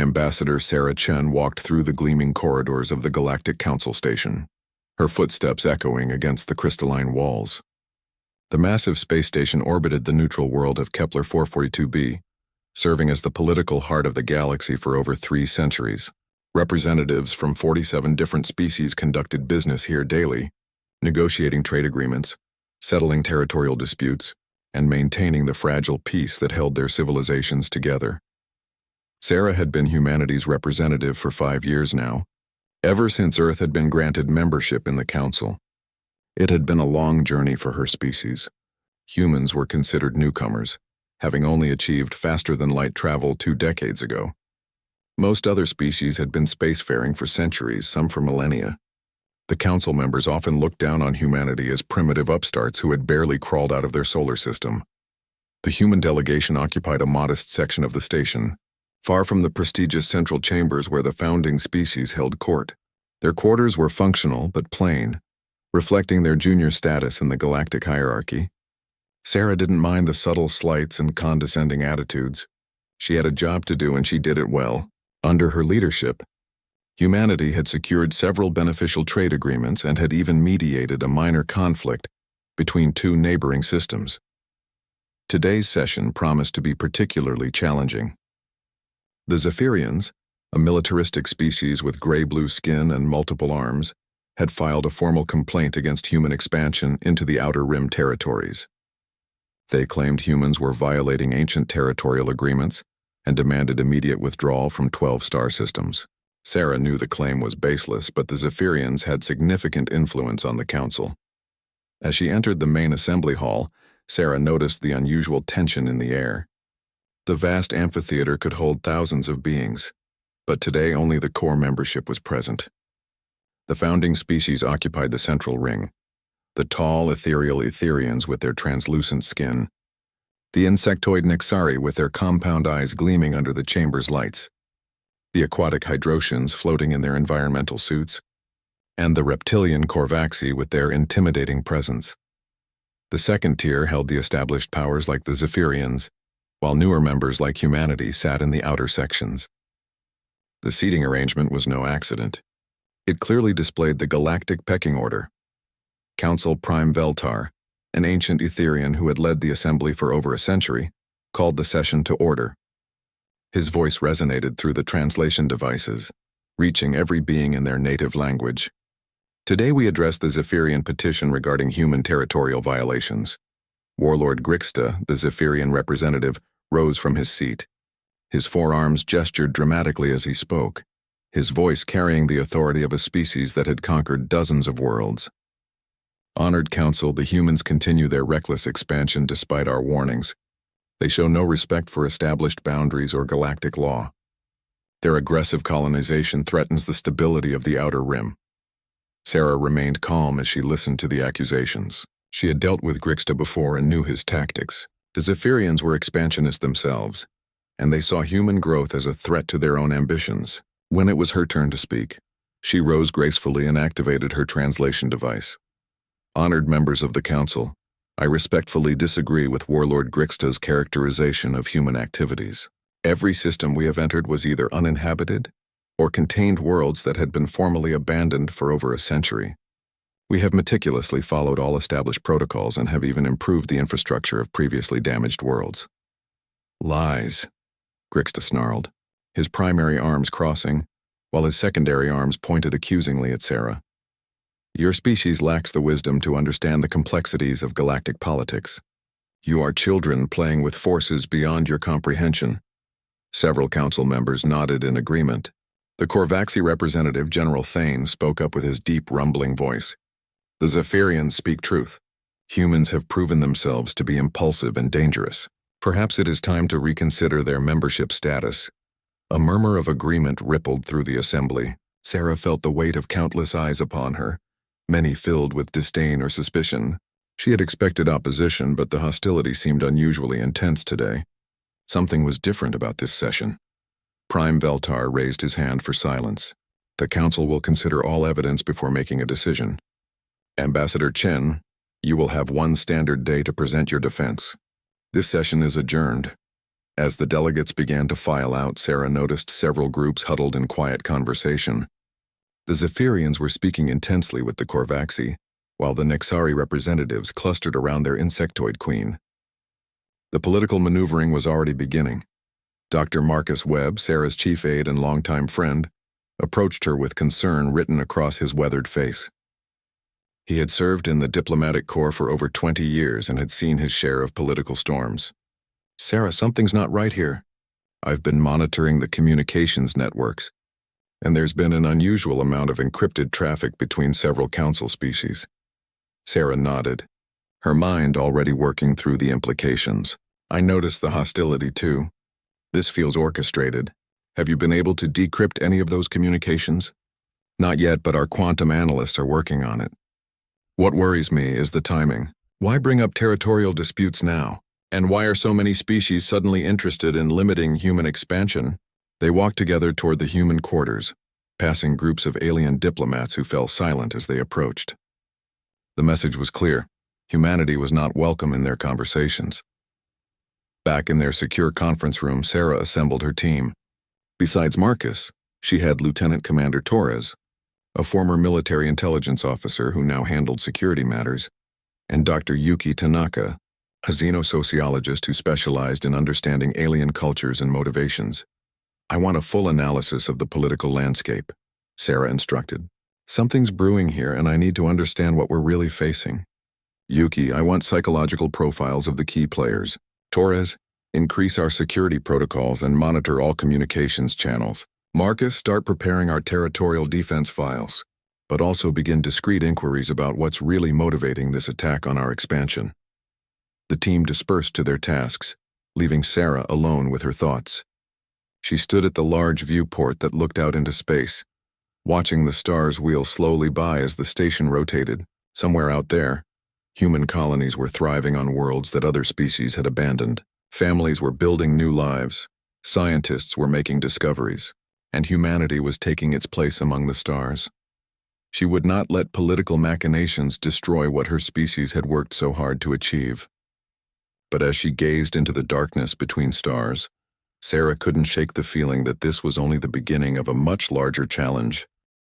Ambassador Sarah Chen walked through the gleaming corridors of the Galactic Council Station, her footsteps echoing against the crystalline walls. The massive space station orbited the neutral world of Kepler 442b, serving as the political heart of the galaxy for over 3 centuries. Representatives from 47 different species conducted business here daily, negotiating trade agreements, settling territorial disputes, and maintaining the fragile peace that held their civilizations together. Sarah had been humanity's representative for 5 years now, ever since Earth had been granted membership in the Council. It had been a long journey for her species. Humans were considered newcomers, having only achieved faster-than-light travel 2 decades ago. Most other species had been spacefaring for centuries, some for millennia. The Council members often looked down on humanity as primitive upstarts who had barely crawled out of their solar system. The human delegation occupied a modest section of the station, far from the prestigious central chambers where the founding species held court. Their quarters were functional but plain, reflecting their junior status in the galactic hierarchy. Sarah didn't mind the subtle slights and condescending attitudes. She had a job to do and she did it well. Under her leadership, humanity had secured several beneficial trade agreements and had even mediated a minor conflict between 2 neighboring systems. Today's session promised to be particularly challenging. The Zephyrians, a militaristic species with gray-blue skin and multiple arms, had filed a formal complaint against human expansion into the Outer Rim territories. They claimed humans were violating ancient territorial agreements and demanded immediate withdrawal from 12 star systems. Sarah knew the claim was baseless, but the Zephyrians had significant influence on the Council. As she entered the main assembly hall, Sarah noticed the unusual tension in the air. The vast amphitheater could hold thousands of beings, but today only the core membership was present. The founding species occupied the central ring, the tall, ethereal Etherians with their translucent skin, the insectoid Nixari with their compound eyes gleaming under the chamber's lights, the aquatic Hydrotians floating in their environmental suits, and the reptilian Corvaxi with their intimidating presence. The second tier held the established powers like the Zephyrians, while newer members like humanity sat in the outer sections. The seating arrangement was no accident. It clearly displayed the galactic pecking order. Council Prime Veltar, an ancient Etherian who had led the assembly for over a century, called the session to order. His voice resonated through the translation devices, reaching every being in their native language. Today we address the Zephyrian petition regarding human territorial violations. Warlord Grixta, the Zephyrian representative, rose from his seat. His forearms gestured dramatically as he spoke, his voice carrying the authority of a species that had conquered dozens of worlds. Honored Council, the humans continue their reckless expansion despite our warnings. They show no respect for established boundaries or galactic law. Their aggressive colonization threatens the stability of the Outer Rim. Sarah remained calm as she listened to the accusations. She had dealt with Grixta before and knew his tactics. The Zephyrians were expansionists themselves, and they saw human growth as a threat to their own ambitions. When it was her turn to speak, she rose gracefully and activated her translation device. Honored members of the Council, I respectfully disagree with Warlord Grixta's characterization of human activities. Every system we have entered was either uninhabited or contained worlds that had been formally abandoned for over a century. We have meticulously followed all established protocols and have even improved the infrastructure of previously damaged worlds. Lies, Grixta snarled, his primary arms crossing, while his secondary arms pointed accusingly at Sarah. Your species lacks the wisdom to understand the complexities of galactic politics. You are children playing with forces beyond your comprehension. Several council members nodded in agreement. The Corvaxi representative, General Thane, spoke up with his deep, rumbling voice. The Zephyrians speak truth. Humans have proven themselves to be impulsive and dangerous. Perhaps it is time to reconsider their membership status. A murmur of agreement rippled through the assembly. Sarah felt the weight of countless eyes upon her, many filled with disdain or suspicion. She had expected opposition, but the hostility seemed unusually intense today. Something was different about this session. Prime Veltar raised his hand for silence. The Council will consider all evidence before making a decision. Ambassador Chen, you will have 1 standard day to present your defense. This session is adjourned. As the delegates began to file out, Sarah noticed several groups huddled in quiet conversation. The Zephyrians were speaking intensely with the Korvaxi, while the Nexari representatives clustered around their insectoid queen. The political maneuvering was already beginning. Dr. Marcus Webb, Sarah's chief aide and longtime friend, approached her with concern written across his weathered face. He had served in the diplomatic corps for over 20 years and had seen his share of political storms. "Sarah, something's not right here. I've been monitoring the communications networks, and there's been an unusual amount of encrypted traffic between several council species." Sarah nodded, her mind already working through the implications. "I noticed the hostility too. This feels orchestrated. Have you been able to decrypt any of those communications?" "Not yet, but our quantum analysts are working on it." "What worries me is the timing. Why bring up territorial disputes now? And why are so many species suddenly interested in limiting human expansion?" They walked together toward the human quarters, passing groups of alien diplomats who fell silent as they approached. The message was clear. Humanity was not welcome in their conversations. Back in their secure conference room, Sarah assembled her team. Besides Marcus, she had Lieutenant Commander Torres, a former military intelligence officer who now handled security matters, and Dr. Yuki Tanaka, a xenosociologist who specialized in understanding alien cultures and motivations. "I want a full analysis of the political landscape," Sarah instructed. "Something's brewing here, and I need to understand what we're really facing. Yuki, I want psychological profiles of the key players. Torres, increase our security protocols and monitor all communications channels. Marcus, start preparing our territorial defense files, but also begin discrete inquiries about what's really motivating this attack on our expansion." The team dispersed to their tasks, leaving Sarah alone with her thoughts. She stood at the large viewport that looked out into space, watching the stars wheel slowly by as the station rotated. Somewhere out there, human colonies were thriving on worlds that other species had abandoned. Families were building new lives, scientists were making discoveries, and humanity was taking its place among the stars. She would not let political machinations destroy what her species had worked so hard to achieve. But as she gazed into the darkness between stars, Sarah couldn't shake the feeling that this was only the beginning of a much larger challenge.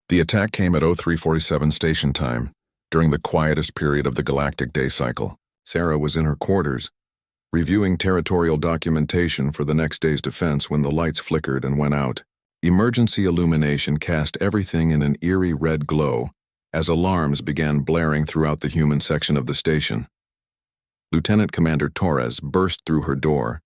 The attack came at 0347 station time, during the quietest period of the galactic day cycle. Sarah was in her quarters, reviewing territorial documentation for the next day's defense when the lights flickered and went out. Emergency illumination cast everything in an eerie red glow as alarms began blaring throughout the human section of the station. Lieutenant Commander Torres burst through her door,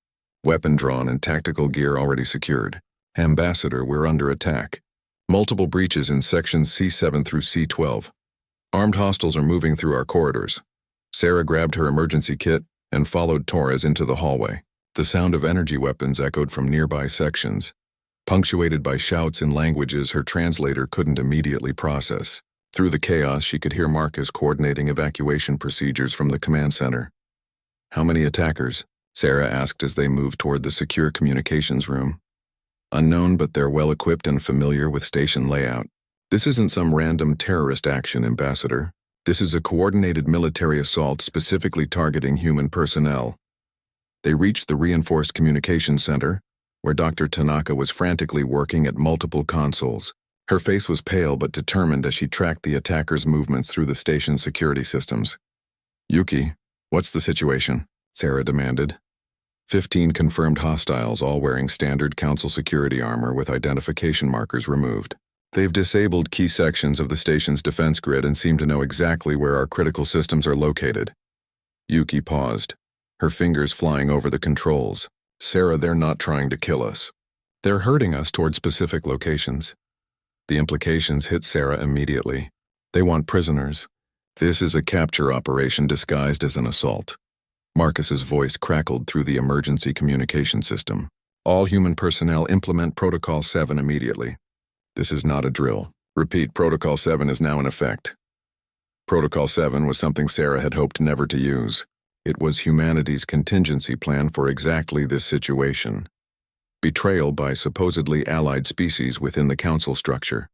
weapon drawn and tactical gear already secured. "Ambassador, we're under attack. Multiple breaches in sections C7 through C12. Armed hostiles are moving through our corridors." Sarah grabbed her emergency kit and followed Torres into the hallway. The sound of energy weapons echoed from nearby sections, punctuated by shouts in languages her translator couldn't immediately process. Through the chaos, she could hear Marcus coordinating evacuation procedures from the command center. "How many attackers?" Sarah asked as they moved toward the secure communications room. "Unknown, but they're well-equipped and familiar with station layout. This isn't some random terrorist action, Ambassador. This is a coordinated military assault specifically targeting human personnel." They reached the reinforced communications center, where Dr. Tanaka was frantically working at multiple consoles. Her face was pale but determined as she tracked the attackers' movements through the station's security systems. "Yuki, what's the situation?" Sarah demanded. 15 confirmed hostiles, all wearing standard council security armor with identification markers removed. They've disabled key sections of the station's defense grid and seem to know exactly where our critical systems are located. Yuki paused, her fingers flying over the controls. "Sarah, they're not trying to kill us. They're herding us toward specific locations." The implications hit Sarah immediately. "They want prisoners. This is a capture operation disguised as an assault." Marcus's voice crackled through the emergency communication system. "All human personnel implement Protocol 7 immediately. This is not a drill. Repeat, Protocol 7 is now in effect." Protocol 7 was something Sarah had hoped never to use. It was humanity's contingency plan for exactly this situation. Betrayal by supposedly allied species within the council structure.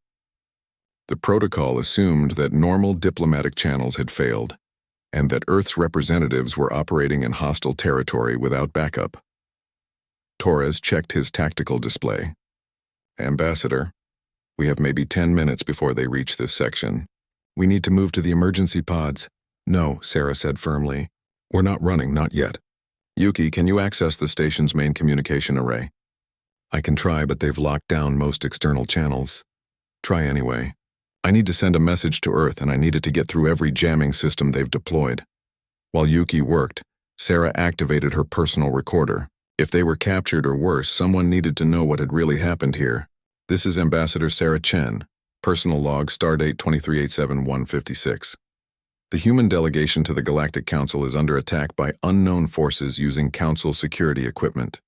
The protocol assumed that normal diplomatic channels had failed, and that Earth's representatives were operating in hostile territory without backup. Torres checked his tactical display. Ambassador, we have maybe 10 minutes before they reach this section. We need to move to the emergency pods. No, Sarah said firmly. We're not running, not yet. Yuki, can you access the station's main communication array? I can try, but they've locked down most external channels. Try anyway. I need to send a message to Earth, and I needed to get through every jamming system they've deployed. While Yuki worked, Sarah activated her personal recorder. If they were captured or worse, someone needed to know what had really happened here. This is Ambassador Sarah Chen. Personal log, stardate 2387-156. The human delegation to the Galactic Council is under attack by unknown forces using Council security equipment.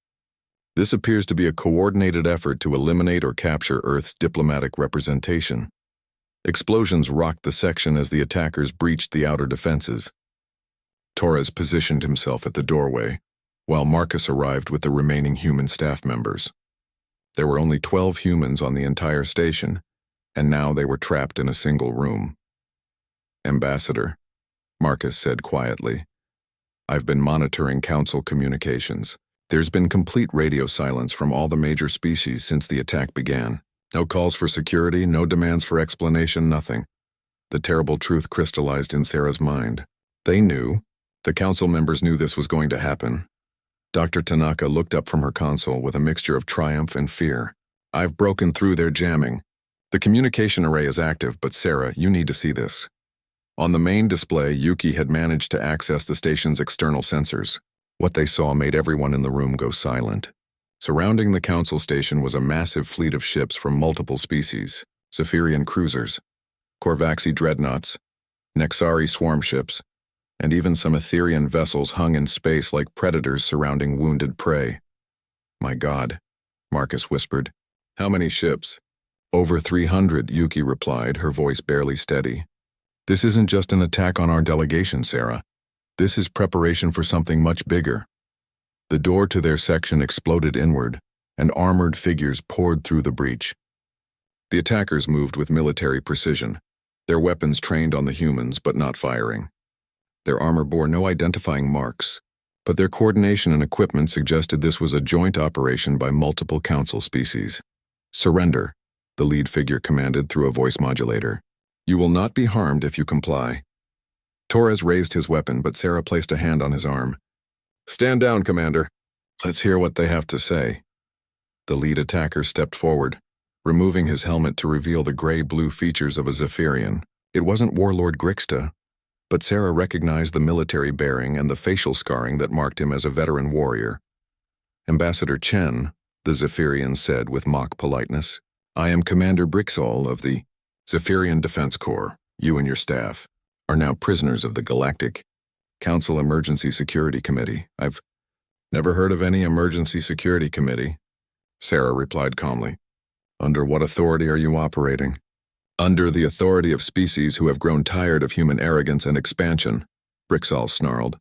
This appears to be a coordinated effort to eliminate or capture Earth's diplomatic representation. Explosions rocked the section as the attackers breached the outer defenses. Torres positioned himself at the doorway, while Marcus arrived with the remaining human staff members. There were only 12 humans on the entire station, and now they were trapped in a single room. Ambassador, Marcus said quietly, I've been monitoring Council communications. There's been complete radio silence from all the major species since the attack began. No calls for security, no demands for explanation, nothing. The terrible truth crystallized in Sarah's mind. They knew. The Council members knew this was going to happen. Dr. Tanaka looked up from her console with a mixture of triumph and fear. I've broken through their jamming. The communication array is active, but Sarah, you need to see this. On the main display, Yuki had managed to access the station's external sensors. What they saw made everyone in the room go silent. Surrounding the Council station was a massive fleet of ships from multiple species, Zephyrian cruisers, Korvaxi dreadnoughts, Nexari swarm ships, and even some Etherian vessels hung in space like predators surrounding wounded prey. My God, Marcus whispered. How many ships? Over 300, Yuki replied, her voice barely steady. This isn't just an attack on our delegation, Sarah. This is preparation for something much bigger. The door to their section exploded inward, and armored figures poured through the breach. The attackers moved with military precision, their weapons trained on the humans but not firing. Their armor bore no identifying marks, but their coordination and equipment suggested this was a joint operation by multiple Council species. Surrender, the lead figure commanded through a voice modulator. You will not be harmed if you comply. Torres raised his weapon, but Sarah placed a hand on his arm. Stand down, Commander. Let's hear what they have to say. The lead attacker stepped forward, removing his helmet to reveal the gray-blue features of a Zephyrian. It wasn't Warlord Grixta, but Sarah recognized the military bearing and the facial scarring that marked him as a veteran warrior. Ambassador Chen, the Zephyrian said with mock politeness, I am Commander Brixol of the Zephyrian Defense Corps. You and your staff are now prisoners of the Galactic Council Emergency Security Committee. I've never heard of any Emergency Security Committee, Sarah replied calmly. Under what authority are you operating? Under the authority of species who have grown tired of human arrogance and expansion, Brixol snarled.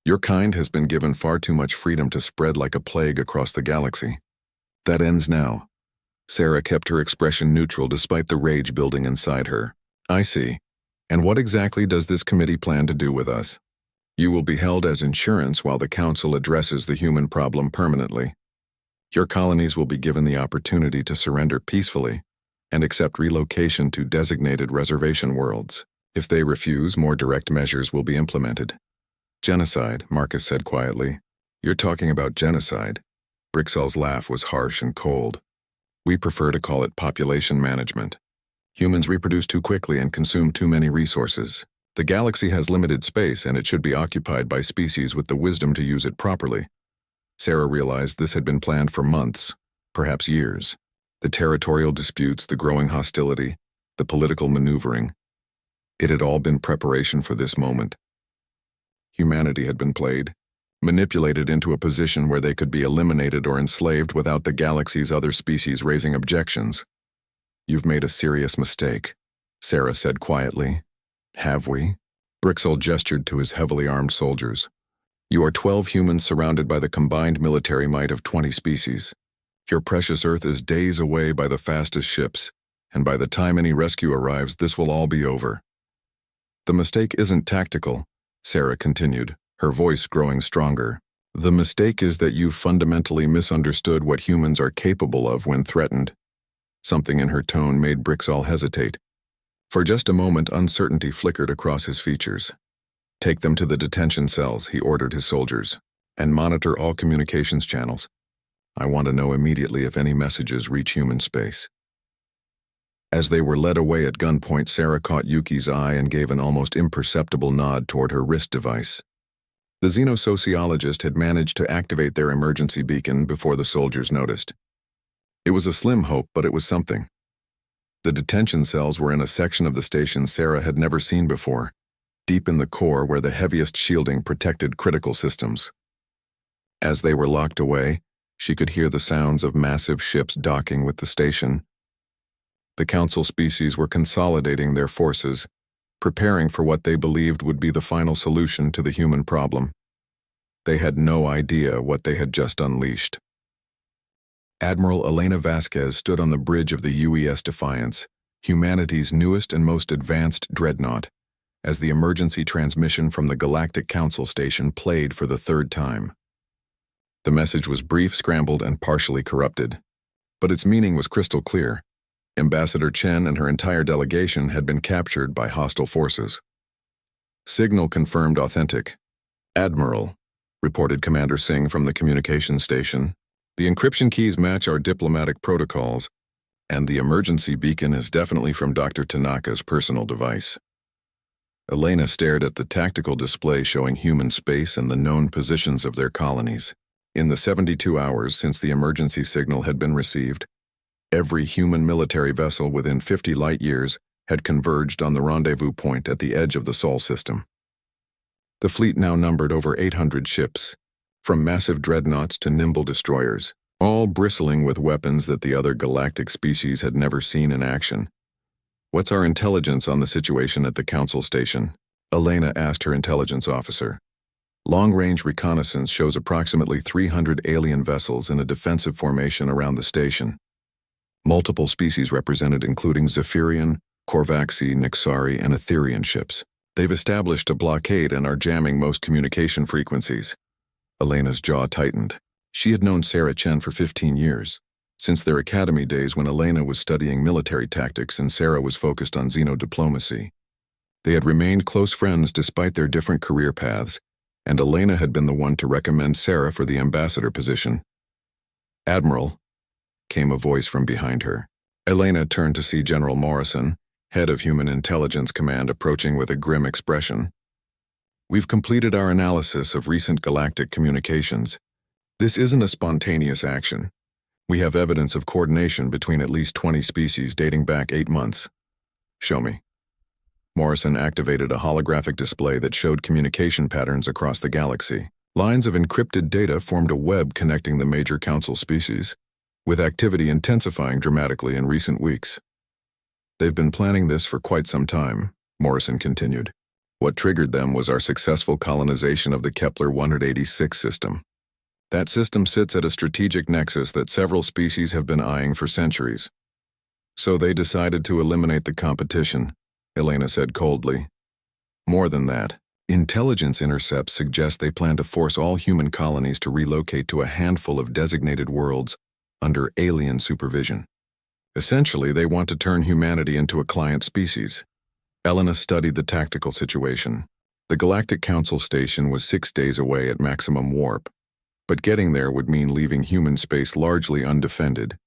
Your kind has been given far too much freedom to spread like a plague across the galaxy. That ends now. Sarah kept her expression neutral despite the rage building inside her. I see. And what exactly does this committee plan to do with us? You will be held as insurance while the Council addresses the human problem permanently. Your colonies will be given the opportunity to surrender peacefully and accept relocation to designated reservation worlds. If they refuse, more direct measures will be implemented. Genocide, Marcus said quietly. You're talking about genocide. Brixol's laugh was harsh and cold. We prefer to call it population management. Humans reproduce too quickly and consume too many resources. The galaxy has limited space, and it should be occupied by species with the wisdom to use it properly. Sarah realized this had been planned for months, perhaps years. The territorial disputes, the growing hostility, the political maneuvering. It had all been preparation for this moment. Humanity had been played, manipulated into a position where they could be eliminated or enslaved without the galaxy's other species raising objections. You've made a serious mistake, Sarah said quietly. Have we? Brixol gestured to his heavily armed soldiers. You are 12 humans surrounded by the combined military might of 20 species. Your precious Earth is days away by the fastest ships, and by the time any rescue arrives, this will all be over. The mistake isn't tactical, Sarah continued, her voice growing stronger. The mistake is that you've fundamentally misunderstood what humans are capable of when threatened. Something in her tone made Brixall hesitate. For just a moment, uncertainty flickered across his features. "Take them to the detention cells," he ordered his soldiers, "and monitor all communications channels. I want to know immediately if any messages reach human space." As they were led away at gunpoint, Sarah caught Yuki's eye and gave an almost imperceptible nod toward her wrist device. The xenosociologist had managed to activate their emergency beacon before the soldiers noticed. It was a slim hope, but it was something. The detention cells were in a section of the station Sarah had never seen before, deep in the core where the heaviest shielding protected critical systems. As they were locked away, she could hear the sounds of massive ships docking with the station. The Council species were consolidating their forces, preparing for what they believed would be the final solution to the human problem. They had no idea what they had just unleashed. Admiral Elena Vasquez stood on the bridge of the UES Defiance, humanity's newest and most advanced dreadnought, as the emergency transmission from the Galactic Council station played for the third time. The message was brief, scrambled, and partially corrupted, but its meaning was crystal clear. Ambassador Chen and her entire delegation had been captured by hostile forces. Signal confirmed authentic. "Admiral," reported Commander Singh from the communications station, "the encryption keys match our diplomatic protocols, and the emergency beacon is definitely from Dr. Tanaka's personal device." Elena stared at the tactical display showing human space and the known positions of their colonies. In the 72 hours since the emergency signal had been received, every human military vessel within 50 light-years had converged on the rendezvous point at the edge of the Sol system. The fleet now numbered over 800 ships, from massive dreadnoughts to nimble destroyers, all bristling with weapons that the other galactic species had never seen in action. "What's our intelligence on the situation at the Council station?" Elena asked her intelligence officer. "Long-range reconnaissance shows approximately 300 alien vessels in a defensive formation around the station. Multiple species represented, including Zephyrian, Korvaxi, Nixari, and Etherian ships. They've established a blockade and are jamming most communication frequencies." Elena's jaw tightened. She had known Sarah Chen for 15 years, since their academy days when Elena was studying military tactics and Sarah was focused on xenodiplomacy. They had remained close friends despite their different career paths, and Elena had been the one to recommend Sarah for the ambassador position. "Admiral," came a voice from behind her. Elena turned to see General Morrison, head of Human Intelligence Command, approaching with a grim expression. "We've completed our analysis of recent galactic communications. This isn't a spontaneous action. We have evidence of coordination between at least 20 species dating back 8 months. Show me." Morrison activated a holographic display that showed communication patterns across the galaxy. Lines of encrypted data formed a web connecting the major Council species, with activity intensifying dramatically in recent weeks. "They've been planning this for quite some time," Morrison continued. "What triggered them was our successful colonization of the Kepler 186 system. That system sits at a strategic nexus that several species have been eyeing for centuries. So they decided to eliminate the competition," Elena said coldly. "More than that, intelligence intercepts suggest they plan to force all human colonies to relocate to a handful of designated worlds under alien supervision. Essentially, they want to turn humanity into a client species." Elena studied the tactical situation. The Galactic Council station was 6 days away at maximum warp, but getting there would mean leaving human space largely undefended.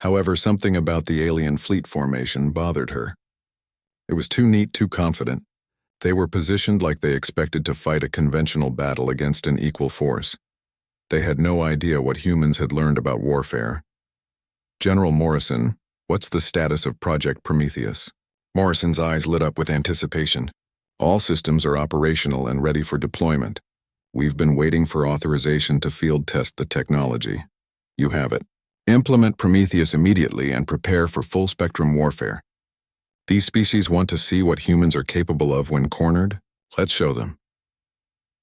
However, something about the alien fleet formation bothered her. It was too neat, too confident. They were positioned like they expected to fight a conventional battle against an equal force. They had no idea what humans had learned about warfare. "General Morrison, what's the status of Project Prometheus?" Morrison's eyes lit up with anticipation. "All systems are operational and ready for deployment. We've been waiting for authorization to field test the technology. You have it. Implement Prometheus immediately and prepare for full-spectrum warfare. These species want to see what humans are capable of when cornered. Let's show them."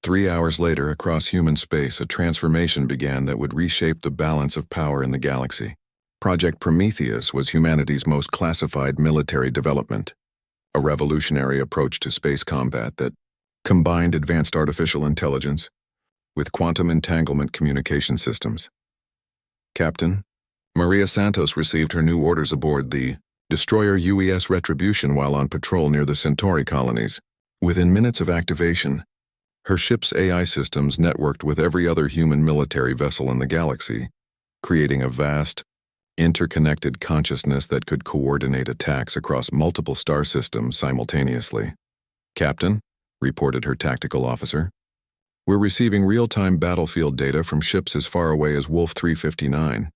3 hours later, across human space, a transformation began that would reshape the balance of power in the galaxy. Project Prometheus was humanity's most classified military development, a revolutionary approach to space combat that combined advanced artificial intelligence, with quantum entanglement communication systems. Captain, Maria Santos received her new orders aboard the destroyer UES Retribution while on patrol near the Centauri colonies. Within minutes of activation, her ship's AI systems networked with every other human military vessel in the galaxy, creating a vast, interconnected consciousness that could coordinate attacks across multiple star systems simultaneously. Captain, reported her tactical officer, we're receiving real-time battlefield data from ships as far away as Wolf 359.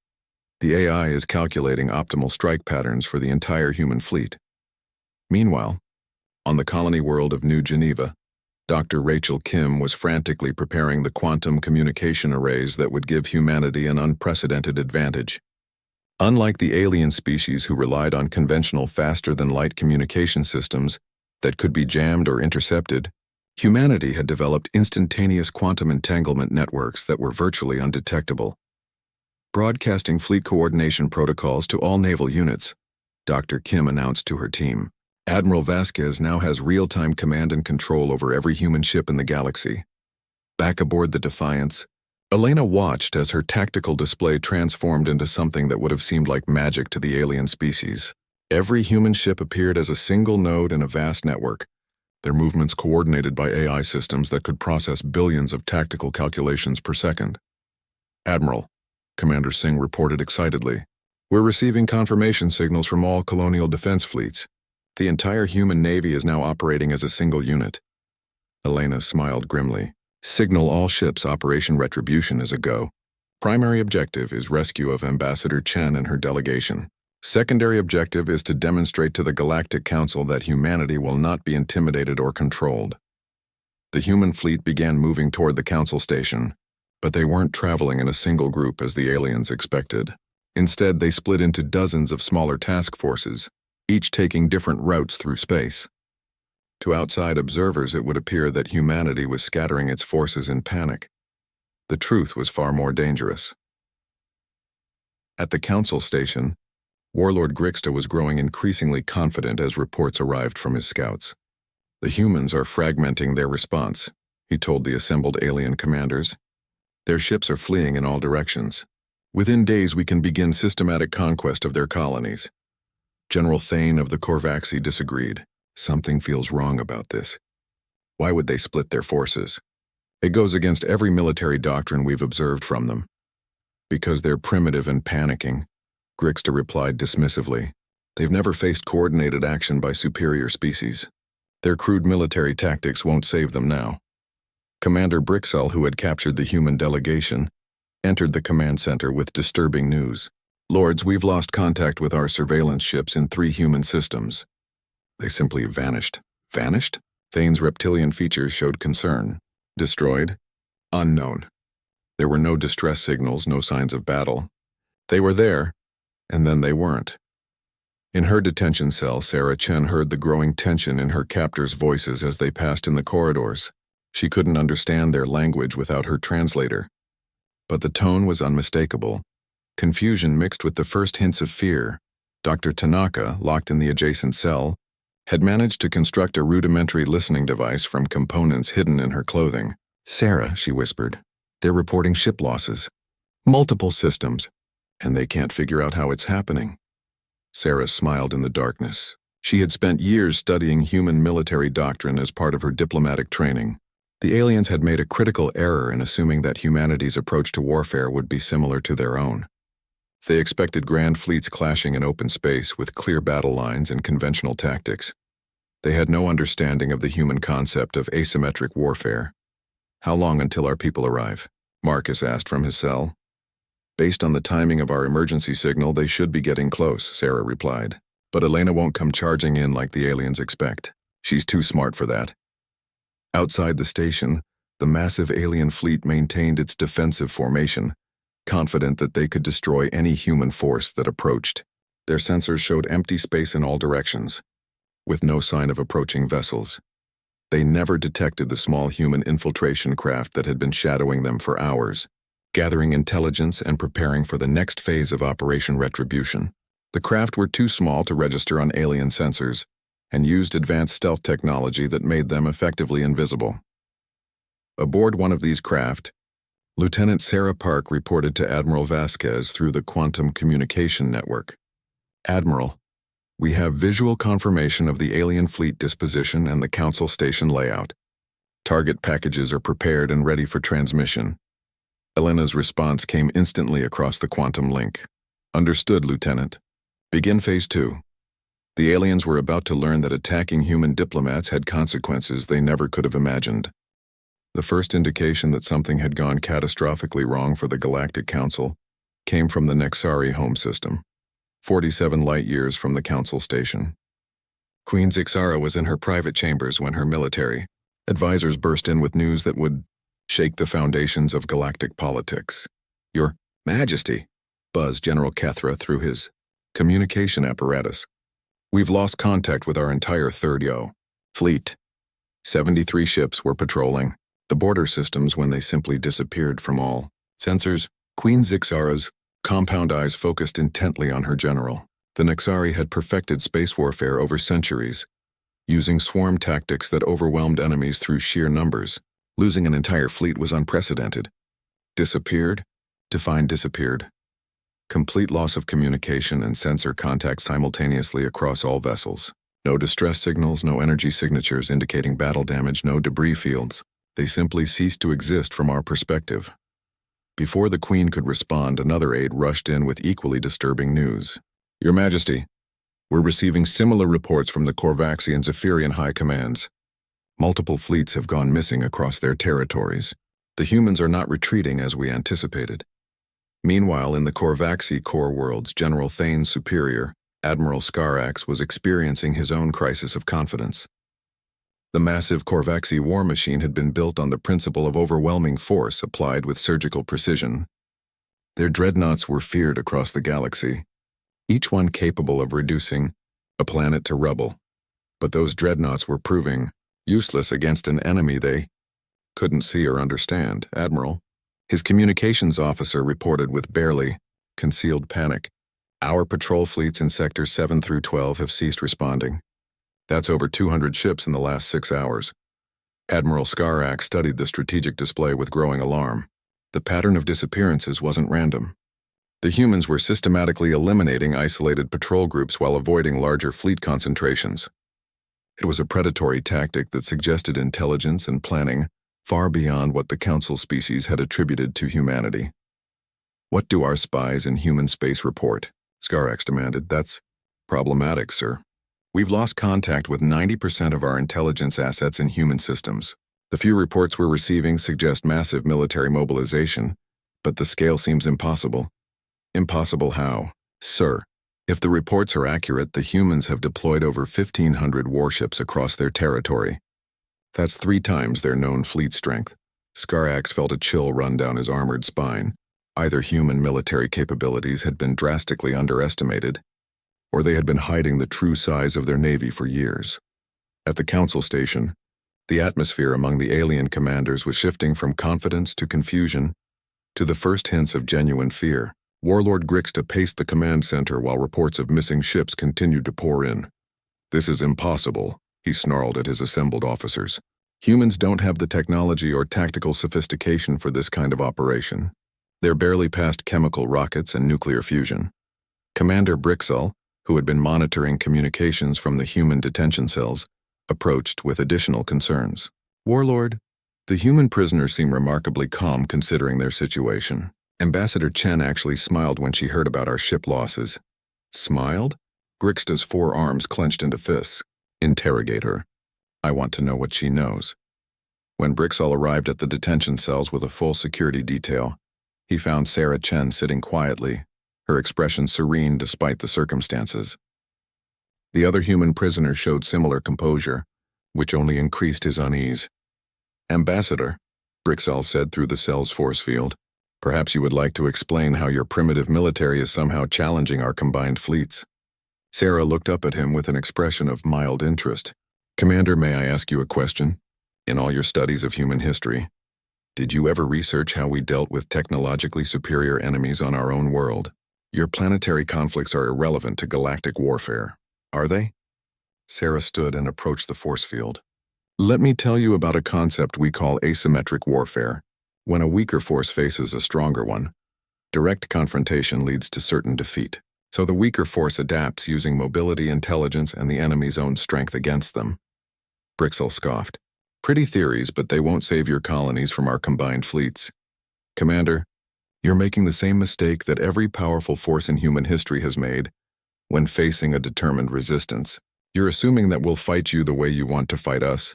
The AI is calculating optimal strike patterns for the entire human fleet. Meanwhile, on the colony world of New Geneva, Dr. Rachel Kim was frantically preparing the quantum communication arrays that would give humanity an unprecedented advantage. Unlike the alien species who relied on conventional faster-than-light communication systems that could be jammed or intercepted, humanity had developed instantaneous quantum entanglement networks that were virtually undetectable. Broadcasting fleet coordination protocols to all naval units, Dr. Kim announced to her team. Admiral Vasquez now has real-time command and control over every human ship in the galaxy. Back aboard the Defiance, Elena watched as her tactical display transformed into something that would have seemed like magic to the alien species. Every human ship appeared as a single node in a vast network, their movements coordinated by AI systems that could process billions of tactical calculations per second. Admiral, Commander Singh reported excitedly, we're receiving confirmation signals from all colonial defense fleets. The entire human navy is now operating as a single unit. Elena smiled grimly. Signal all ships Operation Retribution is a go. Primary objective is rescue of Ambassador Chen and her delegation. Secondary objective is to demonstrate to the Galactic Council that humanity will not be intimidated or controlled. The human fleet began moving toward the Council station, but they weren't traveling in a single group as the aliens expected. Instead, they split into dozens of smaller task forces, each taking different routes through space. To outside observers, it would appear that humanity was scattering its forces in panic. The truth was far more dangerous. At the Council station, Warlord Grixta was growing increasingly confident as reports arrived from his scouts. The humans are fragmenting their response, he told the assembled alien commanders. Their ships are fleeing in all directions. Within days we can begin systematic conquest of their colonies. General Thane of the Korvaxi disagreed. Something feels wrong about this. Why would they split their forces? It goes against every military doctrine we've observed from them. Because they're primitive and panicking, Grixta replied dismissively. They've never faced coordinated action by superior species. Their crude military tactics won't save them now. Commander Brixell, who had captured the human delegation, entered the command center with disturbing news. Lords, we've lost contact with our surveillance ships in 3 human systems. They simply vanished. Vanished? Thane's reptilian features showed concern. Destroyed? Unknown. There were no distress signals, no signs of battle. They were there, and then they weren't. In her detention cell, Sarah Chen heard the growing tension in her captors' voices as they passed in the corridors. She couldn't understand their language without her translator. But the tone was unmistakable. Confusion mixed with the first hints of fear. Dr. Tanaka, locked in the adjacent cell, had managed to construct a rudimentary listening device from components hidden in her clothing. Sarah, she whispered, they're reporting ship losses. Multiple systems, and they can't figure out how it's happening. Sarah smiled in the darkness. She had spent years studying human military doctrine as part of her diplomatic training. The aliens had made a critical error in assuming that humanity's approach to warfare would be similar to their own. They expected grand fleets clashing in open space with clear battle lines and conventional tactics. They had no understanding of the human concept of asymmetric warfare. How long until our people arrive? Marcus asked from his cell. Based on the timing of our emergency signal, they should be getting close, Sarah replied. But Elena won't come charging in like the aliens expect. She's too smart for that. Outside the station, the massive alien fleet maintained its defensive formation, confident that they could destroy any human force that approached. Their sensors showed empty space in all directions, with no sign of approaching vessels. They never detected the small human infiltration craft that had been shadowing them for hours, gathering intelligence and preparing for the next phase of Operation Retribution. The craft were too small to register on alien sensors, and used advanced stealth technology that made them effectively invisible. Aboard one of these craft, Lieutenant Sarah Park reported to Admiral Vasquez through the Quantum Communication Network. Admiral, we have visual confirmation of the alien fleet disposition and the Council Station layout. Target packages are prepared and ready for transmission. Elena's response came instantly across the quantum link. Understood, Lieutenant. Begin Phase 2. The aliens were about to learn that attacking human diplomats had consequences they never could have imagined. The first indication that something had gone catastrophically wrong for the Galactic Council came from the Nexari home system, 47 light-years from the Council Station. Queen Zixara was in her private chambers when her military advisors burst in with news that would shake the foundations of galactic politics. Your Majesty, buzzed General Kethra through his communication apparatus. We've lost contact with our entire Third Yo fleet. 73 ships were patrolling the border systems when they simply disappeared from all sensors. Queen Zixara's compound eyes focused intently on her general. The Nexari had perfected space warfare over centuries, using swarm tactics that overwhelmed enemies through sheer numbers. Losing an entire fleet was unprecedented. Disappeared? Define disappeared. Complete loss of communication and sensor contact simultaneously across all vessels. No distress signals, no energy signatures indicating battle damage, no debris fields. They simply ceased to exist from our perspective. Before the Queen could respond, another aide rushed in with equally disturbing news. Your Majesty, we're receiving similar reports from the Korvaxi and Zephyrian high commands. Multiple fleets have gone missing across their territories. The humans are not retreating as we anticipated. Meanwhile, in the Korvaxi core worlds, General Thane's superior, Admiral Skarax, was experiencing his own crisis of confidence. The massive Korvaxi war machine had been built on the principle of overwhelming force applied with surgical precision. Their dreadnoughts were feared across the galaxy, each one capable of reducing a planet to rubble. But those dreadnoughts were proving useless against an enemy they couldn't see or understand. Admiral, his communications officer reported with barely concealed panic. Our patrol fleets in Sectors 7 through 12 have ceased responding. That's over 200 ships in the last 6 hours. Admiral Skarax studied the strategic display with growing alarm. The pattern of disappearances wasn't random. The humans were systematically eliminating isolated patrol groups while avoiding larger fleet concentrations. It was a predatory tactic that suggested intelligence and planning far beyond what the Council species had attributed to humanity. What do our spies in human space report? Skarax demanded. That's problematic, sir. We've lost contact with 90% of our intelligence assets in human systems. The few reports we're receiving suggest massive military mobilization, but the scale seems impossible. Impossible how? Sir, if the reports are accurate, the humans have deployed over 1,500 warships across their territory. That's 3 times their known fleet strength. Skarax felt a chill run down his armored spine. Either human military capabilities had been drastically underestimated, or they had been hiding the true size of their navy for years. At the Council Station, the atmosphere among the alien commanders was shifting from confidence to confusion to the first hints of genuine fear. Warlord Grixta paced the command center while reports of missing ships continued to pour in. This is impossible, he snarled at his assembled officers. Humans don't have the technology or tactical sophistication for this kind of operation. They're barely past chemical rockets and nuclear fusion. Commander Brixel, who had been monitoring communications from the human detention cells, approached with additional concerns. Warlord, the human prisoners seem remarkably calm considering their situation. Ambassador Chen actually smiled when she heard about our ship losses. Smiled? Grixta's 4 arms clenched into fists. Interrogate her. I want to know what she knows. When Brixel arrived at the detention cells with a full security detail, he found Sarah Chen sitting quietly, her expression serene despite the circumstances. The other human prisoners showed similar composure, which only increased his unease. Ambassador, Brixel said through the cell's force field, perhaps you would like to explain how your primitive military is somehow challenging our combined fleets. Sarah looked up at him with an expression of mild interest. Commander, may I ask you a question? In all your studies of human history, did you ever research how we dealt with technologically superior enemies on our own world? Your planetary conflicts are irrelevant to galactic warfare, are they? Sarah stood and approached the force field. Let me tell you about a concept we call asymmetric warfare. When a weaker force faces a stronger one, direct confrontation leads to certain defeat. So the weaker force adapts using mobility, intelligence, and the enemy's own strength against them. Brixel scoffed. Pretty theories, but they won't save your colonies from our combined fleets. Commander, you're making the same mistake that every powerful force in human history has made when facing a determined resistance. You're assuming that we'll fight you the way you want to fight us.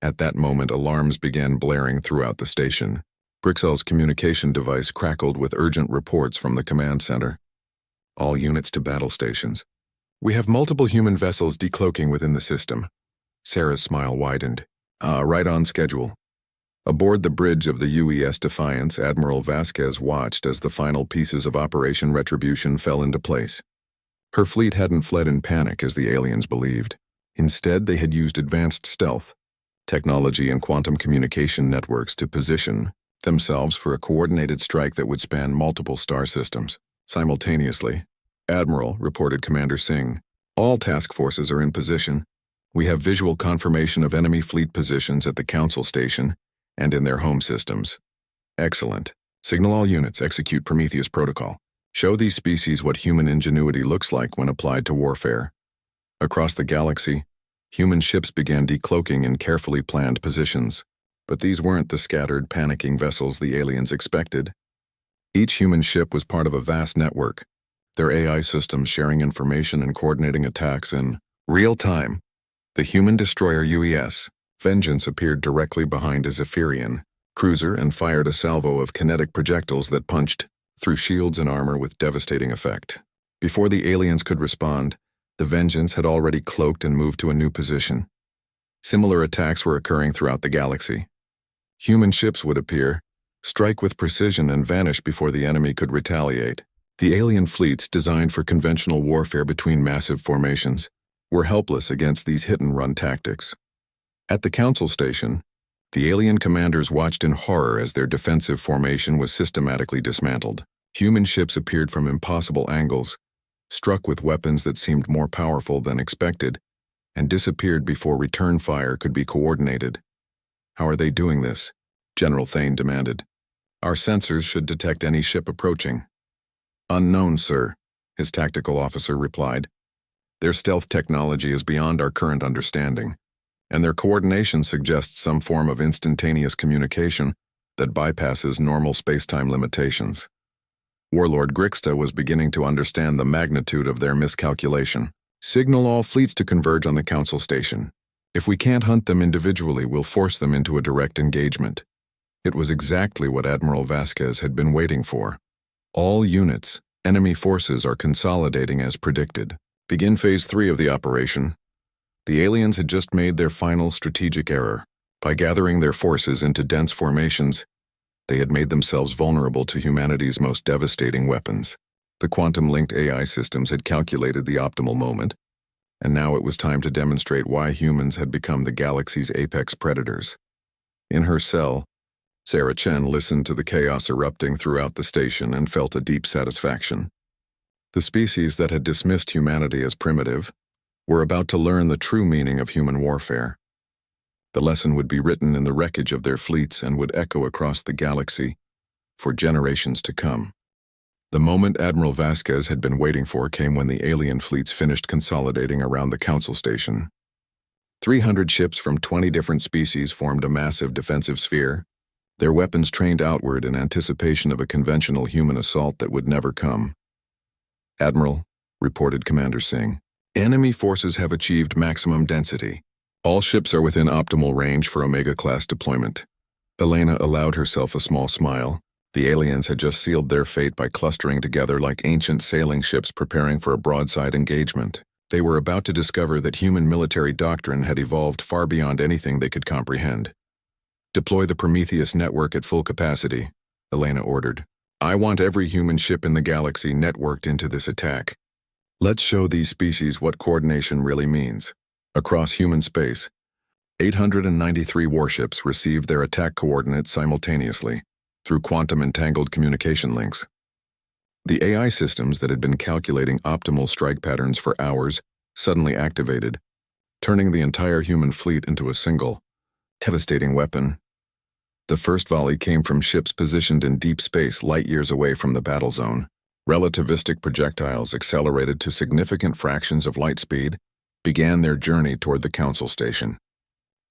At that moment, alarms began blaring throughout the station. Brixel's communication device crackled with urgent reports from the command center. All units to battle stations. We have multiple human vessels decloaking within the system. Sarah's smile widened. Right on schedule. Aboard the bridge of the UES Defiance, Admiral Vasquez watched as the final pieces of Operation Retribution fell into place. Her fleet hadn't fled in panic as the aliens believed. Instead, they had used advanced stealth, technology, and quantum communication networks to position themselves for a coordinated strike that would span multiple star systems. Simultaneously, Admiral, reported Commander Singh, all task forces are in position. We have visual confirmation of enemy fleet positions at the Council Station and in their home systems. Excellent. Signal all units, execute Prometheus Protocol. Show these species what human ingenuity looks like when applied to warfare. Across the galaxy, human ships began decloaking in carefully planned positions. But these weren't the scattered, panicking vessels the aliens expected. Each human ship was part of a vast network, their AI systems sharing information and coordinating attacks in real time. The human destroyer UES, Vengeance, appeared directly behind a Zephyrian cruiser and fired a salvo of kinetic projectiles that punched through shields and armor with devastating effect. Before the aliens could respond, the Vengeance had already cloaked and moved to a new position. Similar attacks were occurring throughout the galaxy. Human ships would appear, strike with precision, and vanish before the enemy could retaliate. The alien fleets, designed for conventional warfare between massive formations, were helpless against these hit-and-run tactics. At the Council Station, the alien commanders watched in horror as their defensive formation was systematically dismantled. Human ships appeared from impossible angles, struck with weapons that seemed more powerful than expected, and disappeared before return fire could be coordinated. How are they doing this? General Thane demanded. Our sensors should detect any ship approaching. Unknown, sir, his tactical officer replied. Their stealth technology is beyond our current understanding, and their coordination suggests some form of instantaneous communication that bypasses normal space-time limitations. Warlord Grixta was beginning to understand the magnitude of their miscalculation. Signal all fleets to converge on the Council Station. If we can't hunt them individually, we'll force them into a direct engagement. It was exactly what Admiral Vasquez had been waiting for. All units, enemy forces are consolidating as predicted. Begin Phase 3 of the operation. The aliens had just made their final strategic error. By gathering their forces into dense formations, they had made themselves vulnerable to humanity's most devastating weapons. The quantum-linked AI systems had calculated the optimal moment, and now it was time to demonstrate why humans had become the galaxy's apex predators. In her cell, Sarah Chen listened to the chaos erupting throughout the station and felt a deep satisfaction. The species that had dismissed humanity as primitive were about to learn the true meaning of human warfare. The lesson would be written in the wreckage of their fleets and would echo across the galaxy for generations to come. The moment Admiral Vasquez had been waiting for came when the alien fleets finished consolidating around the Council Station. 300 ships from 20 different species formed a massive defensive sphere, their weapons trained outward in anticipation of a conventional human assault that would never come. Admiral, reported Commander Singh, enemy forces have achieved maximum density. All ships are within optimal range for Omega-class deployment. Elena allowed herself a small smile. The aliens had just sealed their fate by clustering together like ancient sailing ships preparing for a broadside engagement. They were about to discover that human military doctrine had evolved far beyond anything they could comprehend. Deploy the Prometheus network at full capacity, Elena ordered. I want every human ship in the galaxy networked into this attack. Let's show these species what coordination really means. Across human space, 893 warships received their attack coordinates simultaneously through quantum-entangled communication links. The AI systems that had been calculating optimal strike patterns for hours suddenly activated, turning the entire human fleet into a single, devastating weapon. The first volley came from ships positioned in deep space light years away from the battle zone. Relativistic projectiles accelerated to significant fractions of light speed, began their journey toward the Council Station.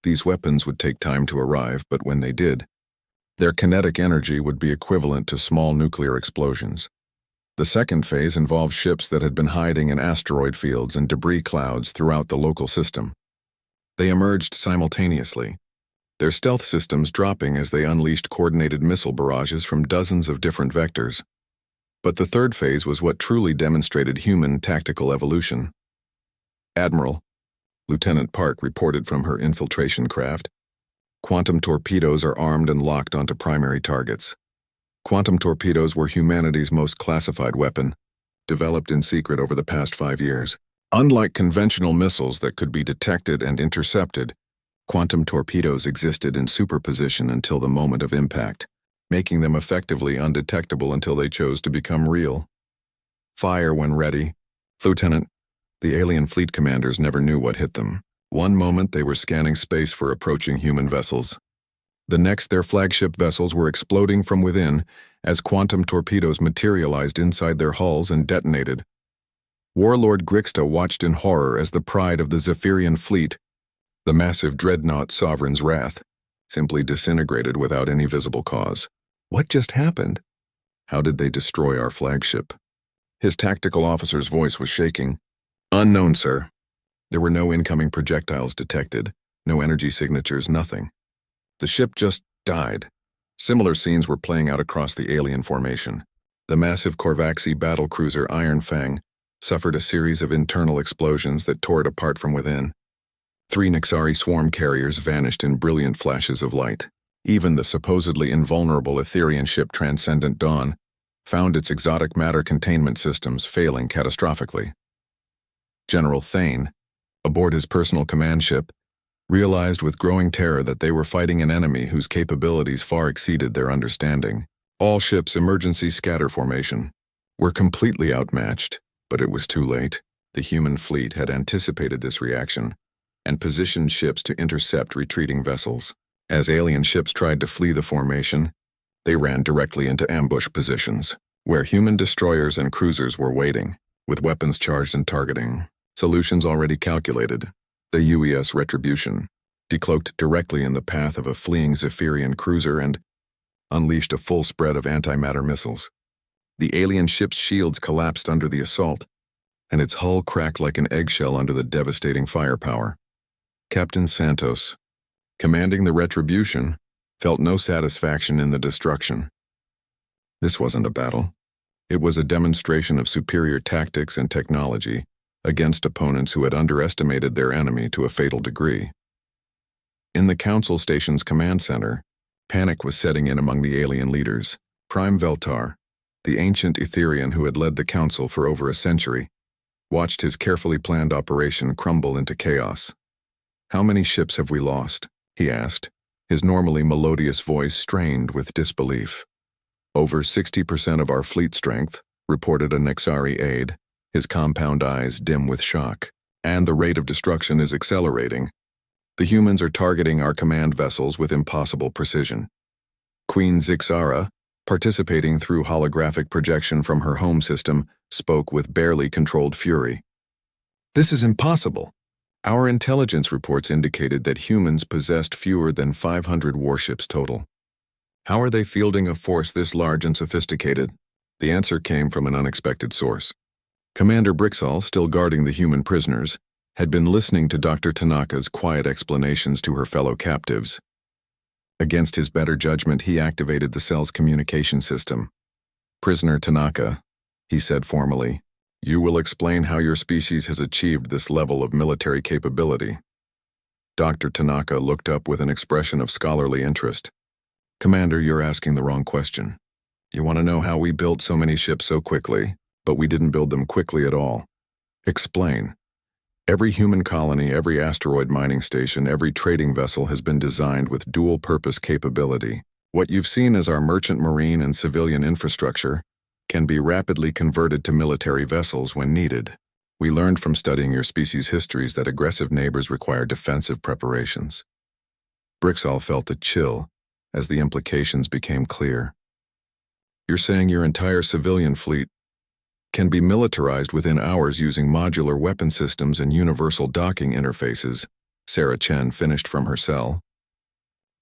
These weapons would take time to arrive, but when they did, their kinetic energy would be equivalent to small nuclear explosions. The second phase involved ships that had been hiding in asteroid fields and debris clouds throughout the local system. They emerged simultaneously, their stealth systems dropping as they unleashed coordinated missile barrages from dozens of different vectors. But the third phase was what truly demonstrated human tactical evolution. Admiral, Lieutenant Park reported from her infiltration craft, quantum torpedoes are armed and locked onto primary targets. Quantum torpedoes were humanity's most classified weapon, developed in secret over the past 5 years. Unlike conventional missiles that could be detected and intercepted, quantum torpedoes existed in superposition until the moment of impact, making them effectively undetectable until they chose to become real. Fire when ready. Lieutenant, the alien fleet commanders never knew what hit them. One moment they were scanning space for approaching human vessels. The next their flagship vessels were exploding from within as quantum torpedoes materialized inside their hulls and detonated. Warlord Grixta watched in horror as the pride of the Zephyrian fleet, the massive dreadnought Sovereign's Wrath, simply disintegrated without any visible cause. What just happened? How did they destroy our flagship? His tactical officer's voice was shaking. Unknown, sir. There were no incoming projectiles detected, no energy signatures, nothing. The ship just died. Similar scenes were playing out across the alien formation. The massive Korvaxi battlecruiser Iron Fang suffered a series of internal explosions that tore it apart from within. 3 Nixari swarm carriers vanished in brilliant flashes of light. Even the supposedly invulnerable Etherian ship Transcendent Dawn found its exotic matter containment systems failing catastrophically. General Thane, aboard his personal command ship, realized with growing terror that they were fighting an enemy whose capabilities far exceeded their understanding. All ships' emergency scatter formation were completely outmatched, but it was too late. The human fleet had anticipated this reaction and positioned ships to intercept retreating vessels. As alien ships tried to flee the formation, they ran directly into ambush positions, where human destroyers and cruisers were waiting, with weapons charged and targeting. Solutions already calculated. The UES Retribution decloaked directly in the path of a fleeing Zephyrian cruiser and unleashed a full spread of antimatter missiles. The alien ship's shields collapsed under the assault, and its hull cracked like an eggshell under the devastating firepower. Captain Santos, commanding the Retribution, felt no satisfaction in the destruction. This wasn't a battle. It was a demonstration of superior tactics and technology against opponents who had underestimated their enemy to a fatal degree. In the Council Station's command center, panic was setting in among the alien leaders. Prime Veltar, the ancient Etherian who had led the Council for over a century, watched his carefully planned operation crumble into chaos. "How many ships have we lost?" he asked, his normally melodious voice strained with disbelief. "Over 60% of our fleet strength," reported a Nexari aide, his compound eyes dim with shock. "And the rate of destruction is accelerating. The humans are targeting our command vessels with impossible precision." Queen Zixara, participating through holographic projection from her home system, spoke with barely controlled fury. "This is impossible. Our intelligence reports indicated that humans possessed fewer than 500 warships total. How are they fielding a force this large and sophisticated?" The answer came from an unexpected source. Commander Brixall, still guarding the human prisoners, had been listening to Dr. Tanaka's quiet explanations to her fellow captives. Against his better judgment, he activated the cell's communication system. "Prisoner Tanaka," he said formally, "you will explain how your species has achieved this level of military capability." Dr. Tanaka looked up with an expression of scholarly interest. "Commander, you're asking the wrong question. You want to know how we built so many ships so quickly, but we didn't build them quickly at all. Explain. Every human colony, every asteroid mining station, every trading vessel has been designed with dual-purpose capability. What you've seen as our merchant marine and civilian infrastructure can be rapidly converted to military vessels when needed. We learned from studying your species' histories that aggressive neighbors require defensive preparations." Brixall felt a chill, as the implications became clear. "You're saying your entire civilian fleet can be militarized within hours using modular weapon systems and universal docking interfaces," Sarah Chen finished from her cell.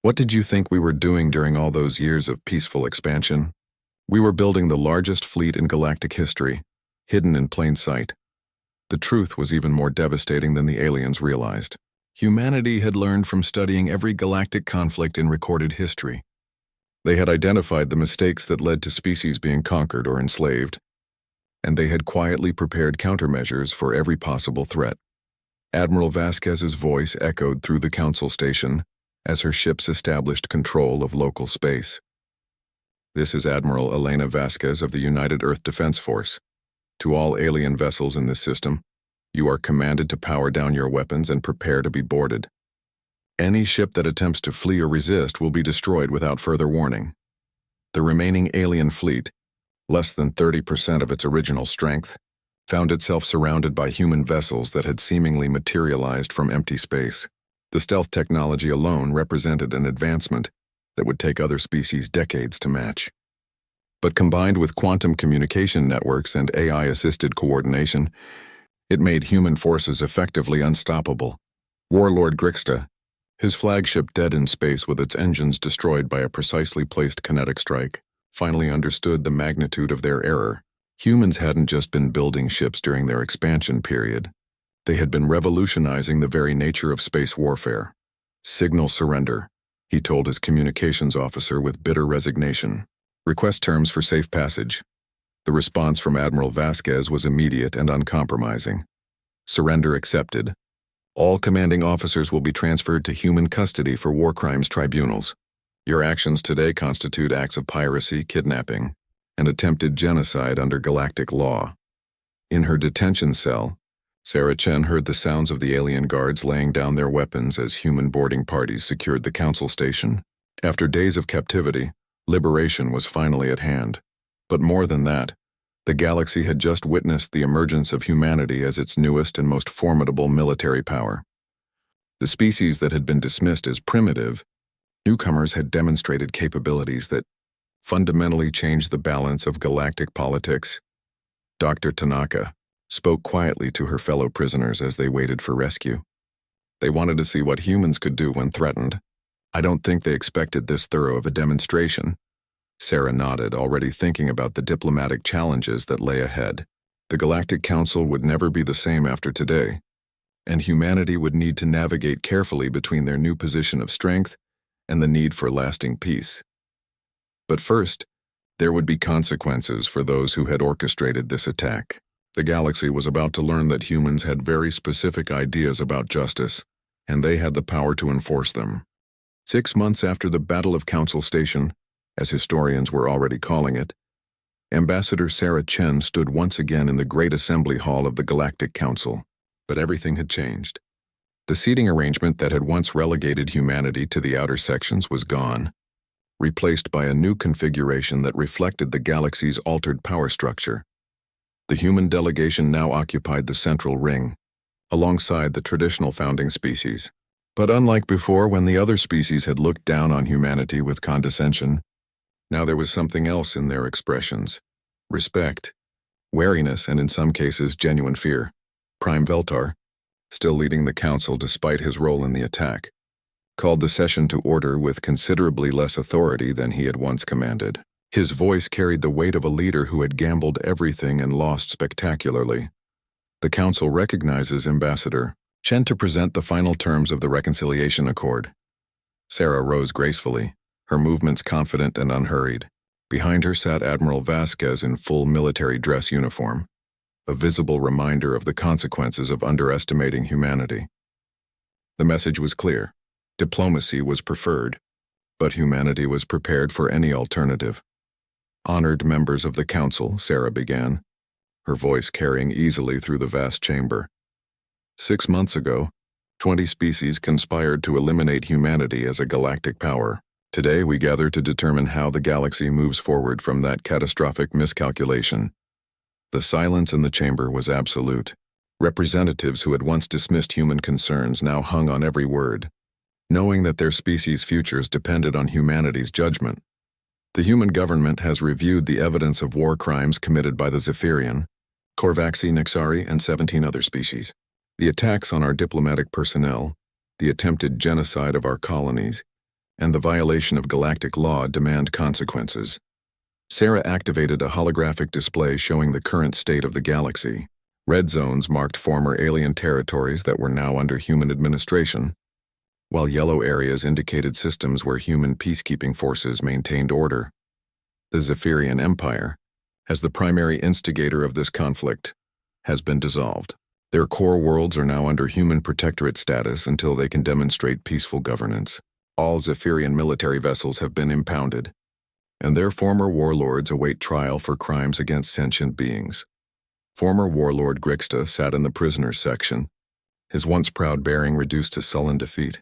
"What did you think we were doing during all those years of peaceful expansion? We were building the largest fleet in galactic history, hidden in plain sight." The truth was even more devastating than the aliens realized. Humanity had learned from studying every galactic conflict in recorded history. They had identified the mistakes that led to species being conquered or enslaved, and they had quietly prepared countermeasures for every possible threat. Admiral Vasquez's voice echoed through the council station as her ships established control of local space. "This is Admiral Elena Vasquez of the United Earth Defense Force. To all alien vessels in this system, you are commanded to power down your weapons and prepare to be boarded. Any ship that attempts to flee or resist will be destroyed without further warning. The remaining alien fleet, less than 30% of its original strength, found itself surrounded by human vessels that had seemingly materialized from empty space. The stealth technology alone represented an advancement that would take other species decades to match. But combined with quantum communication networks and AI-assisted coordination, it made human forces effectively unstoppable. Warlord Grixta, his flagship dead in space with its engines destroyed by a precisely placed kinetic strike, finally understood the magnitude of their error. Humans hadn't just been building ships during their expansion period. They had been revolutionizing the very nature of space warfare. "Signal surrender," he told his communications officer with bitter resignation. "Request terms for safe passage." The response from Admiral Vasquez was immediate and uncompromising. "Surrender accepted. All commanding officers will be transferred to human custody for war crimes tribunals. Your actions today constitute acts of piracy, kidnapping, and attempted genocide under galactic law." In her detention cell, Sarah Chen heard the sounds of the alien guards laying down their weapons as human boarding parties secured the council station. After days of captivity, liberation was finally at hand. But more than that, the galaxy had just witnessed the emergence of humanity as its newest and most formidable military power. The species that had been dismissed as primitive, newcomers had demonstrated capabilities that fundamentally changed the balance of galactic politics. Dr. Tanaka spoke quietly to her fellow prisoners as they waited for rescue. They wanted to see what humans could do when threatened. "I don't think they expected this thorough of a demonstration." Sarah nodded, already thinking about the diplomatic challenges that lay ahead. The Galactic Council would never be the same after today, and humanity would need to navigate carefully between their new position of strength and the need for lasting peace. But first, there would be consequences for those who had orchestrated this attack. The galaxy was about to learn that humans had very specific ideas about justice, and they had the power to enforce them. 6 months after the Battle of Council Station, as historians were already calling it, Ambassador Sarah Chen stood once again in the Great Assembly Hall of the Galactic Council. But everything had changed. The seating arrangement that had once relegated humanity to the outer sections was gone, replaced by a new configuration that reflected the galaxy's altered power structure. The human delegation now occupied the central ring, alongside the traditional founding species. But unlike before, when the other species had looked down on humanity with condescension, now there was something else in their expressions: respect, wariness, and in some cases genuine fear. Prime Veltar, still leading the council despite his role in the attack, called the session to order with considerably less authority than he had once commanded. His voice carried the weight of a leader who had gambled everything and lost spectacularly. "The council recognizes Ambassador Chen to present the final terms of the reconciliation accord." Sarah rose gracefully, her movements confident and unhurried. Behind her sat Admiral Vasquez in full military dress uniform, a visible reminder of the consequences of underestimating humanity. The message was clear. Diplomacy was preferred, but humanity was prepared for any alternative. "Honored members of the council," Sarah began, her voice carrying easily through the vast chamber. 6 months ago, 20 species conspired to eliminate humanity as a galactic power. Today we gather to determine how the galaxy moves forward from that catastrophic miscalculation. The silence in the chamber was absolute. Representatives who had once dismissed human concerns now hung on every word. knowing that their species' futures depended on humanity's judgment. The human government has reviewed the evidence of war crimes committed by the Zephyrian, Korvaxi, Nixari, and 17 other species. The attacks on our diplomatic personnel, the attempted genocide of our colonies, and the violation of galactic law demand consequences. Sarah activated a holographic display showing the current state of the galaxy. Red zones marked former alien territories that were now under human administration, while yellow areas indicated systems where human peacekeeping forces maintained order. The Zephyrian Empire, as the primary instigator of this conflict, has been dissolved. Their core worlds are now under human protectorate status until they can demonstrate peaceful governance. All Zephyrian military vessels have been impounded, and their former warlords await trial for crimes against sentient beings. Former warlord Grixta sat in the prisoners section, his once proud bearing reduced to sullen defeat.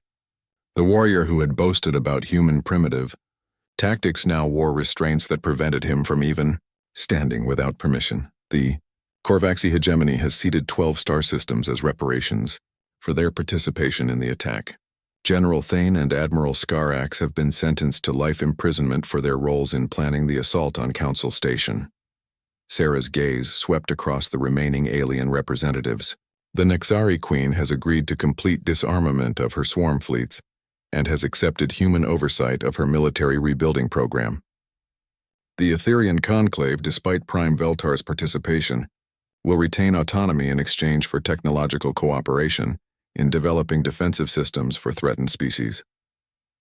The warrior who had boasted about human primitive tactics now wore restraints that prevented him from even standing without permission. The Korvaxi hegemony has ceded 12 star systems as reparations for their participation in the attack. General Thane and Admiral Skarax have been sentenced to life imprisonment for their roles in planning the assault on Council Station. Sarah's gaze swept across the remaining alien representatives. The Nixari Queen has agreed to complete disarmament of her swarm fleets and has accepted human oversight of her military rebuilding program. The Etherian Conclave, despite Prime Veltar's participation, will retain autonomy in exchange for technological cooperation in developing defensive systems for threatened species.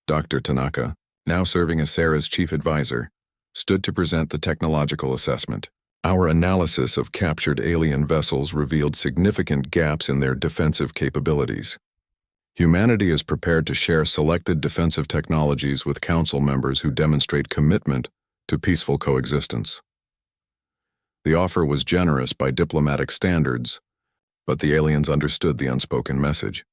Dr. Tanaka, now serving as Sarah's chief advisor, stood to present the technological assessment. Our analysis of captured alien vessels revealed significant gaps in their defensive capabilities. Humanity is prepared to share selected defensive technologies with Council members who demonstrate commitment to peaceful coexistence. The offer was generous by diplomatic standards, but the aliens understood the unspoken message.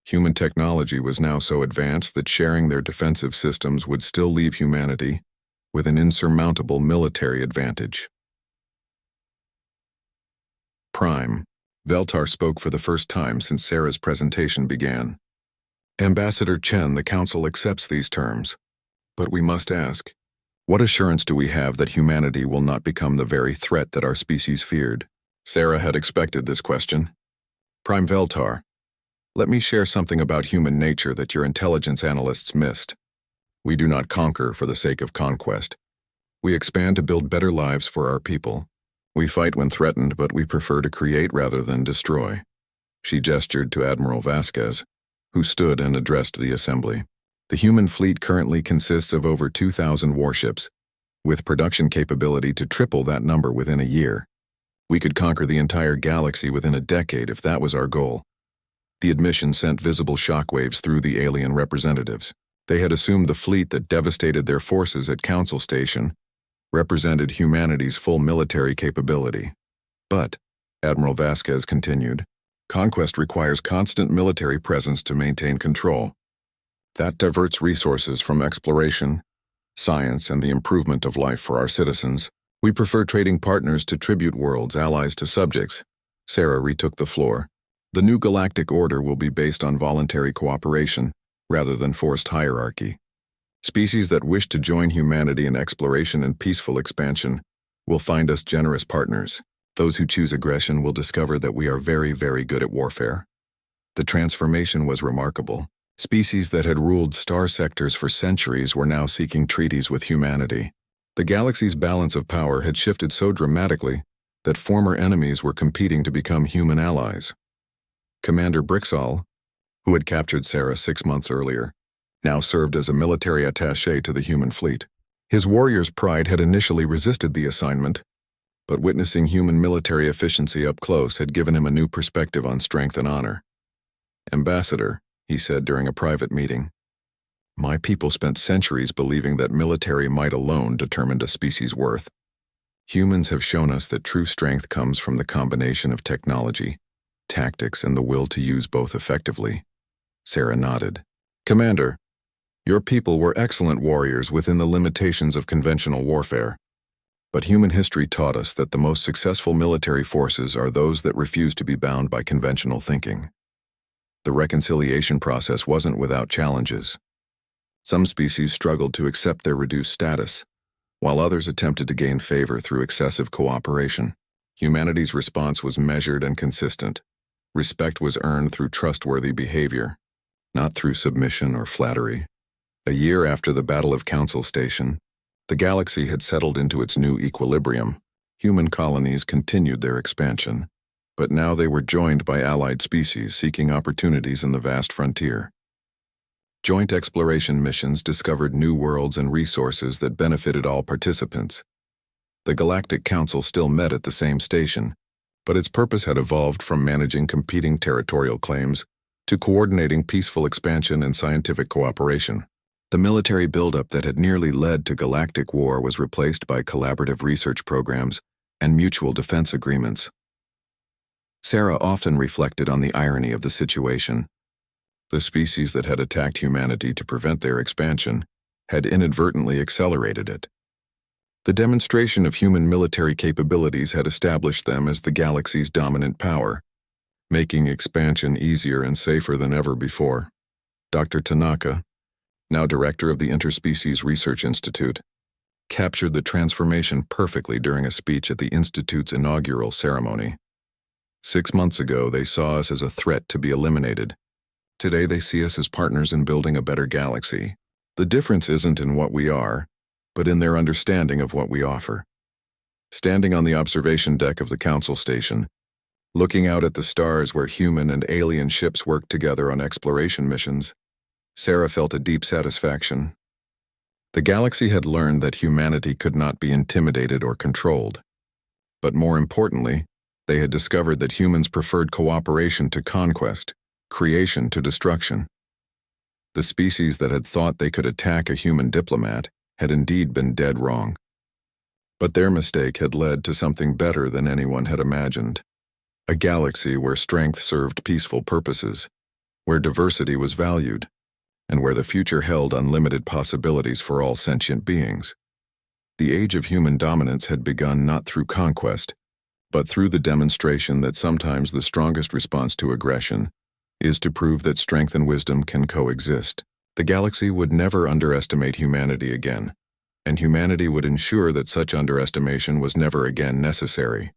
Human technology was now so advanced that sharing their defensive systems would still leave humanity with an insurmountable military advantage. Prime, Veltar spoke for the first time since Sarah's presentation began. Ambassador Chen, the Council accepts these terms, but we must ask, what assurance do we have that humanity will not become the very threat that our species feared? Sarah had expected this question. Prime Veltar, let me share something about human nature that your intelligence analysts missed. We do not conquer for the sake of conquest. We expand to build better lives for our people. We fight when threatened, but we prefer to create rather than destroy. She gestured to Admiral Vasquez, who stood and addressed the assembly. The human fleet currently consists of over 2,000 warships, with production capability to triple that number within a year. We could conquer the entire galaxy within a decade if that was our goal. The admission sent visible shockwaves through the alien representatives. They had assumed the fleet that devastated their forces at Council Station represented humanity's full military capability. But, Admiral Vasquez continued, conquest requires constant military presence to maintain control. That diverts resources from exploration, science, and the improvement of life for our citizens. We prefer trading partners to tribute worlds, allies to subjects. Sarah retook the floor. The new galactic order will be based on voluntary cooperation, rather than forced hierarchy. Species that wish to join humanity in exploration and peaceful expansion will find us generous partners. Those who choose aggression will discover that we are very, very good at warfare. The transformation was remarkable. Species that had ruled star sectors for centuries were now seeking treaties with humanity. The galaxy's balance of power had shifted so dramatically that former enemies were competing to become human allies. Commander Brixall, who had captured Sarah 6 months earlier, now served as a military attaché to the human fleet. His warrior's pride had initially resisted the assignment, but witnessing human military efficiency up close had given him a new perspective on strength and honor. Ambassador, he said during a private meeting, my people spent centuries believing that military might alone determined a species' worth. Humans have shown us that true strength comes from the combination of technology, tactics, and the will to use both effectively. Sarah nodded. Commander, your people were excellent warriors within the limitations of conventional warfare. But human history taught us that the most successful military forces are those that refuse to be bound by conventional thinking. The reconciliation process wasn't without challenges. Some species struggled to accept their reduced status, while others attempted to gain favor through excessive cooperation. Humanity's response was measured and consistent. Respect was earned through trustworthy behavior, not through submission or flattery. A year after the Battle of Council Station, the galaxy had settled into its new equilibrium. Human colonies continued their expansion, but now they were joined by allied species seeking opportunities in the vast frontier. Joint exploration missions discovered new worlds and resources that benefited all participants. The Galactic Council still met at the same station, but its purpose had evolved from managing competing territorial claims to coordinating peaceful expansion and scientific cooperation. The military buildup that had nearly led to galactic war was replaced by collaborative research programs and mutual defense agreements. Sarah often reflected on the irony of the situation. The species that had attacked humanity to prevent their expansion had inadvertently accelerated it. The demonstration of human military capabilities had established them as the galaxy's dominant power, making expansion easier and safer than ever before. Dr. Tanaka, now director of the Interspecies Research Institute, captured the transformation perfectly during a speech at the Institute's inaugural ceremony. 6 months ago, they saw us as a threat to be eliminated. Today, they see us as partners in building a better galaxy. The difference isn't in what we are, but in their understanding of what we offer. Standing on the observation deck of the Council Station, looking out at the stars where human and alien ships worked together on exploration missions, Sarah felt a deep satisfaction. The galaxy had learned that humanity could not be intimidated or controlled. But more importantly, they had discovered that humans preferred cooperation to conquest, creation to destruction. The species that had thought they could attack a human diplomat had indeed been dead wrong. But their mistake had led to something better than anyone had imagined. A galaxy where strength served peaceful purposes, where diversity was valued, and where the future held unlimited possibilities for all sentient beings. The age of human dominance had begun not through conquest, but through the demonstration that sometimes the strongest response to aggression is to prove that strength and wisdom can coexist. The galaxy would never underestimate humanity again, and humanity would ensure that such underestimation was never again necessary.